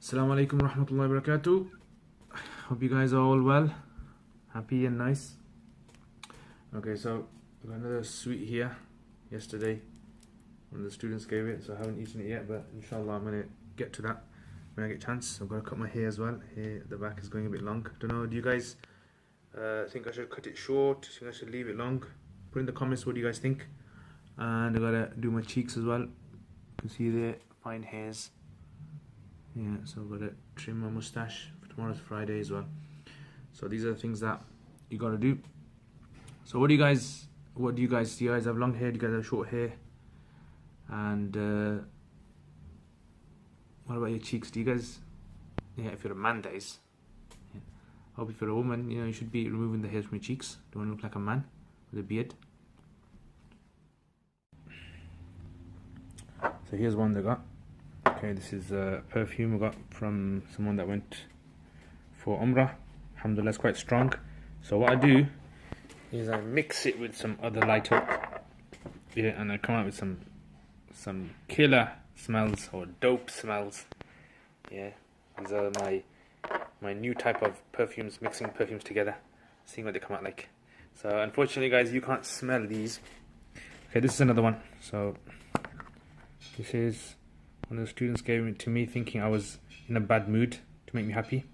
Assalamu alaikum warahmatullahi wabarakatuh. Hope you guys are all well, happy and nice. Okay, so I got another sweet here yesterday. One of the students gave it, so I haven't eaten it yet, but inshallah I'm going to get to that when I get a chance. I've got to cut my hair as well. Here at the back is going a bit long. Don't know, do you guys think I should cut it short? Think I should leave it long? Put in the comments what do you guys think. And I've got to do my cheeks as well. You can see there, fine hairs. Yeah, so I've got to trim my mustache for tomorrow's Friday as well. So these are the things that you got to do. So what do you guys have long hair? Do you guys have short hair? And what about your cheeks? Do you guys, yeah, if you're a man that is, yeah. I hope if you're a woman, you know, you should be removing the hairs from your cheeks. Don't want to look like a man with a beard. So here's one they got. Okay, this is a perfume I got from someone that went for Umrah. Alhamdulillah, it's quite strong. So what I do is I mix it with some other light up, yeah, and I come out with some killer smells or dope smells. Yeah, these are my new type of perfumes, mixing perfumes together, seeing what they come out like. So unfortunately, guys, you can't smell these. Okay, this is another one. So this is one of the students gave it to me thinking I was in a bad mood to make me happy.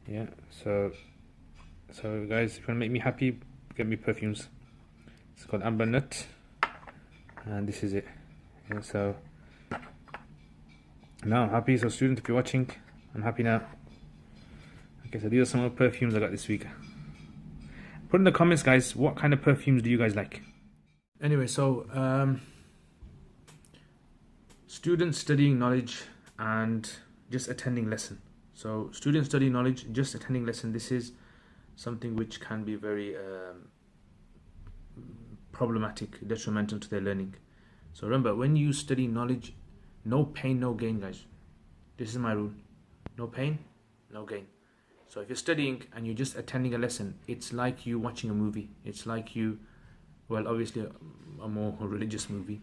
Yeah, so guys, if you want to make me happy, get me perfumes. It's called Amber Nut, and this is it. Yeah, so now I'm happy. So students, if you're watching, I'm happy now. Okay, so these are some of the perfumes I got this week. Put in the comments, guys, what kind of perfumes do you guys like? Anyway, so students studying knowledge and just attending lesson. So students studying knowledge, just attending lesson. This is something which can be very problematic, detrimental to their learning. So remember, when you study knowledge, no pain, no gain, guys. This is my rule. No pain, no gain. So if you're studying and you're just attending a lesson, it's like you watching a movie. It's like you, well, obviously a more religious movie.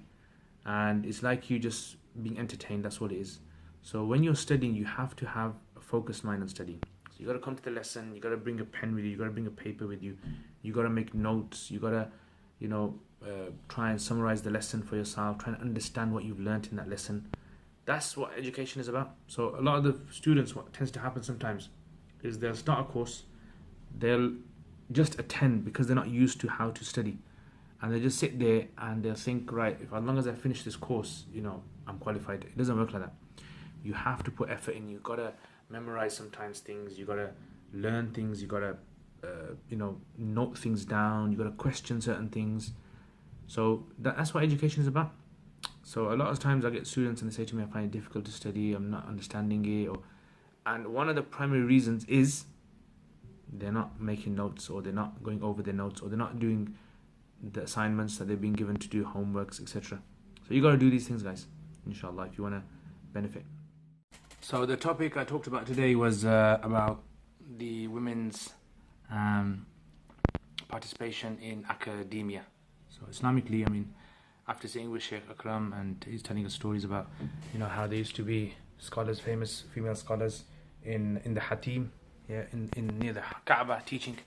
And it's like you just being entertained. That's what it is. So when you're studying, you have to have a focused mind on studying. So you got to come to the lesson, you got to bring a pen with you, you got to bring a paper with you, you got to make notes, you got to, you know, try and summarize the lesson for yourself, try and understand what you've learnt in that lesson. That's what education is about. So a lot of the students, what tends to happen sometimes is they'll start a course, they'll just attend because they're not used to how to study. And they just sit there and they'll think, right, if as long as I finish this course, you know, I'm qualified. It doesn't work like that. You have to put effort in. You gotta memorize sometimes things. You gotta learn things. You gotta, you know, note things down. You gotta question certain things. So that's what education is about. So a lot of times I get students and they say to me, I find it difficult to study. I'm not understanding it. And one of the primary reasons is they're not making notes, or they're not going over their notes, or they're not doing the assignments that they've been given to do, homeworks, etc. So you got to do these things, guys, inshallah, if you want to benefit. So the topic I talked about today was about the women's participation in academia. So Islamically, I mean, after sitting with Sheikh Akram and he's telling us stories about, you know, how there used to be scholars, famous female scholars in the Hatim, yeah, in near the Kaaba teaching.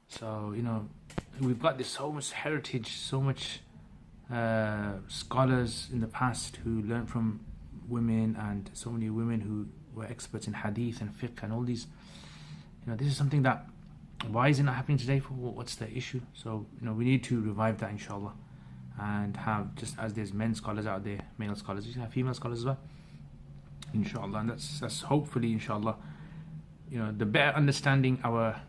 So, you know, we've got this so much heritage, so much scholars in the past who learned from women, and so many women who were experts in hadith and fiqh and all these. You know, this is something that, why is it not happening today? What's the issue? So, you know, we need to revive that, inshallah, and have, just as there's men scholars out there, male scholars, you have female scholars as well, inshallah. And that's hopefully, inshallah, you know, the better understanding our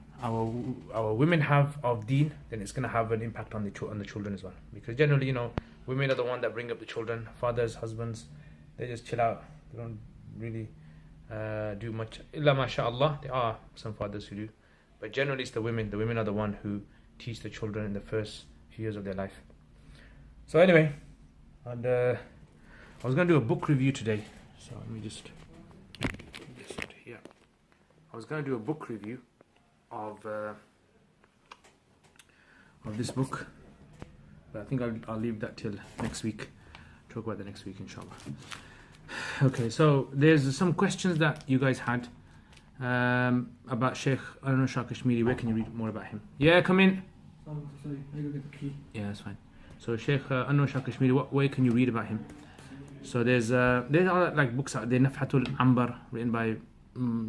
women have of deen, then it's going to have an impact on the children as well. Because generally, you know, women are the one that bring up the children. Fathers, husbands, they just chill out. They don't really do much. Illa masha'Allah, there are some fathers who do. But generally it's the women. The women are the one who teach the children in the first few years of their life. So anyway, and I was going to do a book review today. So let me just here. I was going to do a book review of this book, but I think I'll leave that till next week. Talk about the next week, inshallah. Okay, so there's some questions that you guys had about Sheikh Anwar Shah Kashmiri. Where can you read more about him? Yeah, come in. Sorry, I go get the key. Yeah, that's fine. So Sheikh Anwar Shah Kashmiri, where can you read about him? So there's other like books out there. Nafhatul Ambar, written by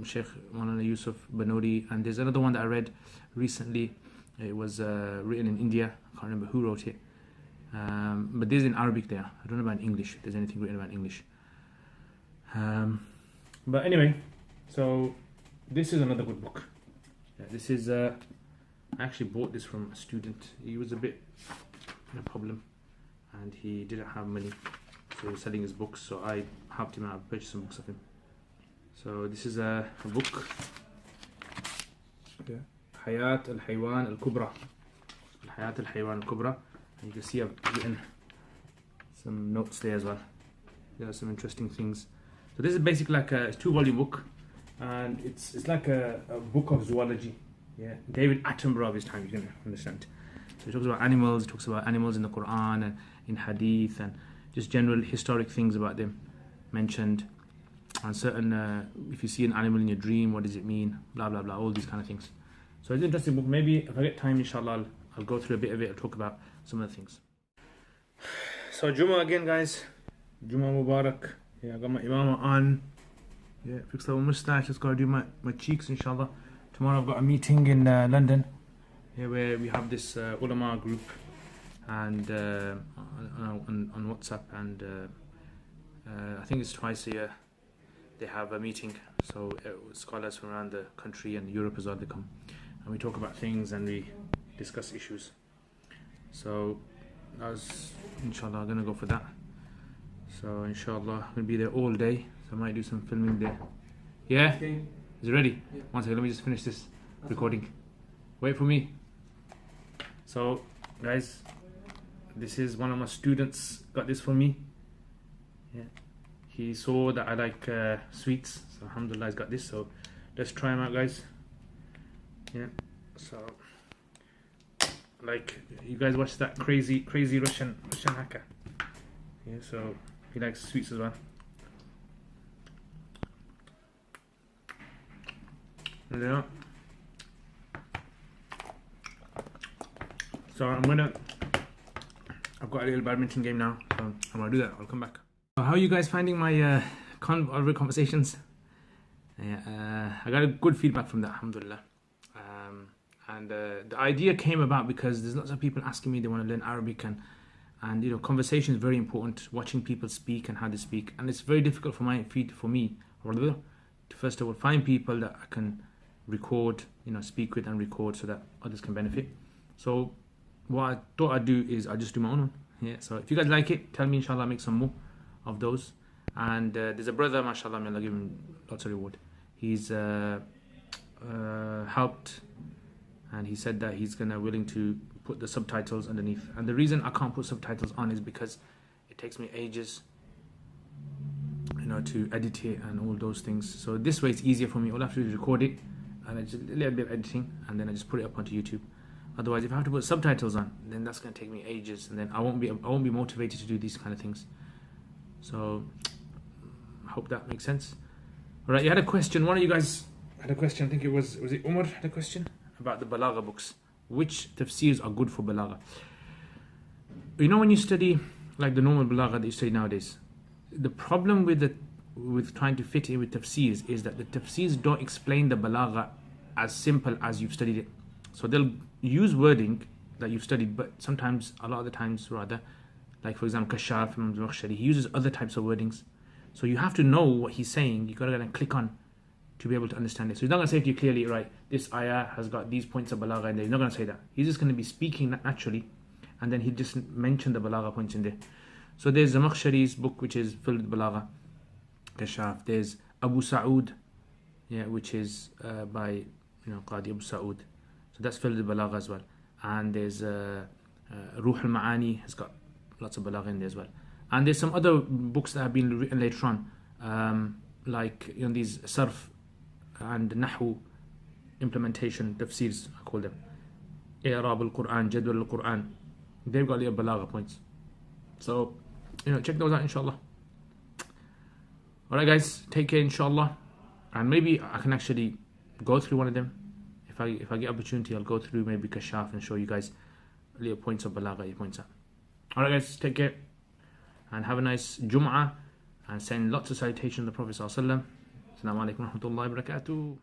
Sheikh Maulana Yusuf Banuri, and there's another one that I read recently. It was written in India. I can't remember who wrote it. But there's in Arabic there. I don't know about English. If there's anything written about English. But anyway, so this is another good book. Yeah, this is I actually bought this from a student. He was a bit in a problem, and he didn't have money, so he was selling his books. So I helped him out. I purchased some books of him. So this is a book. Yeah. Hayat al-Haywan al-Kubra. Hayat al-Haywan al-Kubra. And you can see I've written some notes there as well. There are some interesting things. So this is basically like a 2-volume book, and it's like a book of zoology. Yeah, David Attenborough of his time, you can understand. So he talks about animals. He talks about animals in the Quran and in Hadith, and just general historic things about them mentioned. And certain, if you see an animal in your dream, what does it mean? Blah blah blah. All these kind of things. So it's an interesting book. Maybe if I get time, inshallah, I'll go through a bit of it. I'll talk about some of the things. So Jummah again, guys. Jummah Mubarak. Yeah, I got my imama on. Yeah, fixed up my moustache. Just gotta do my cheeks, inshallah. Tomorrow I've got a meeting in London. Yeah, where we have this ulama group, and on WhatsApp, and I think it's twice a year. They have a meeting. So scholars from around the country and Europe as well, they come, and we talk about things and we discuss issues. So I was inshallah gonna go for that. So inshallah I'm gonna be there all day. So I might do some filming there. Yeah? Okay. Is it ready? Yeah. One second, let me just finish this recording. Wait for me. So guys, this is one of my students got this for me. Yeah. He saw that I like sweets, so alhamdulillah he's got this. So let's try them out, guys. Yeah. So like you guys watch that crazy Russian hacker. Yeah, so he likes sweets as well. There they are. So I've got a little badminton game now, so I'm gonna do that. I'll come back. So how are you guys finding my conversations? Yeah, I got a good feedback from that, alhamdulillah. And the idea came about because there's lots of people asking me they want to learn Arabic, and you know, conversation is very important. Watching people speak and how they speak, and it's very difficult for me to first of all find people that I can record, you know, speak with and record so that others can benefit. So what I thought I'd do is I'll just do my own one. Yeah. So if you guys like it, tell me, inshallah, I'll make some more of those. And there's a brother, mashallah, may Allah give him lots of reward. He's helped, and he said that he's willing to put the subtitles underneath. And the reason I can't put subtitles on is because it takes me ages, you know, to edit it and all those things. So this way it's easier for me. All I have to do is record it, and I just a little bit of editing, and then I just put it up onto YouTube. Otherwise, if I have to put subtitles on, then that's going to take me ages, and then I won't be motivated to do these kind of things. So I hope that makes sense. All right, you had a question. One of you guys had a question. I think it was it Umar had a question about the Balagha books. Which tafsirs are good for Balagha? You know, when you study like the normal Balagha that you study nowadays, the problem with trying to fit in with tafsirs is that the tafsirs don't explain the Balagha as simple as you've studied it. So they'll use wording that you've studied, but sometimes, a lot of the times rather, like for example Kashaf from Zamakhshari, he uses other types of wordings. So you have to know what he's saying. You've got to click on to be able to understand it. So he's not going to say to you clearly, right, this ayah has got these points of balagha in there. He's not going to say that. He's just going to be speaking naturally, and then he just mention the balagha points in there. So there's Zamakhshari's book, which is filled with balagha, Kashaf. There's Abu Sa'ud, yeah, which is by, you know, Qadi Abu Sa'ud. So that's filled with balagha as well. And there's Ruh al-Ma'ani, has got lots of balagha in there as well. And there's some other books that have been written later on, like, you know, these Sarf and Nahu implementation tafsirs, I call them. I'rab al-Quran, Jadwal al-Quran. They've got little balagha points. So, you know, check those out, inshallah. Alright guys, take care inshallah. And maybe I can actually go through one of them. If I get opportunity, I'll go through maybe Kashaf and show you guys little points of Balagha he points out. Alright guys, take care. And have a nice Jum'ah. And send lots of salutations to the Prophet Sallallahu Alaihi Wasallam. Assalamu alaikum wa rahmatullahi wa barakatuh.